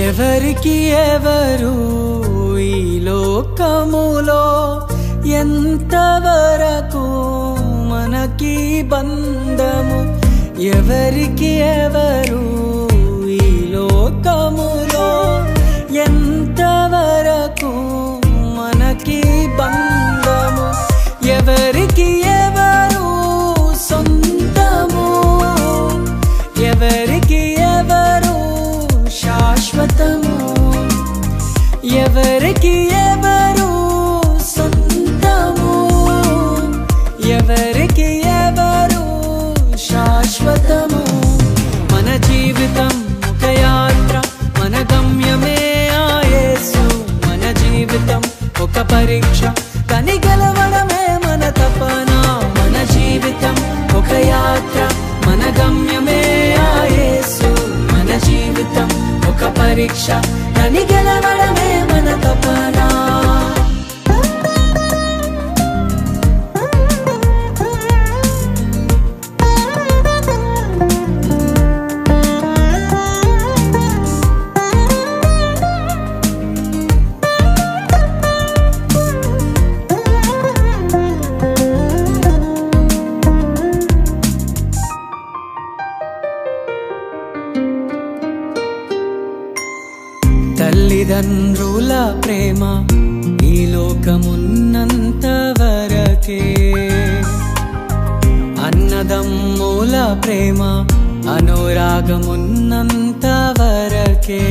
ఎవరికి ఎవరు ఈ లోకములో ఎంతవరకు మనకి బంధము ఎవరికి ఎవరు ఈ లోకములో ఎంతవరకు మనకి బంధము ఎవరికి ఎవరు సొంతము ఎవరికి ఎవరు శాశ్వతము ఎవరికి ఎవరు సొంతము ఎవరికి ఎవరు శాశ్వతము మన జీవితం ఒక యాత్ర మన గమ్యమే ఆ యేసు మన జీవితం ఒక పరీక్ష కని గెలవడమే మన తపన మన జీవితం ఒక యాత్ర మన గమ్యమే ఆ యేసు మన జీవితం ఒక పరీక్ష కని గెలవడమే మన తపన తల్లిదండ్రుల ప్రేమ ఈ లోకమున్నంత వరకే అన్నదమ్ముల ప్రేమ అనురాగమున్నంత వరకే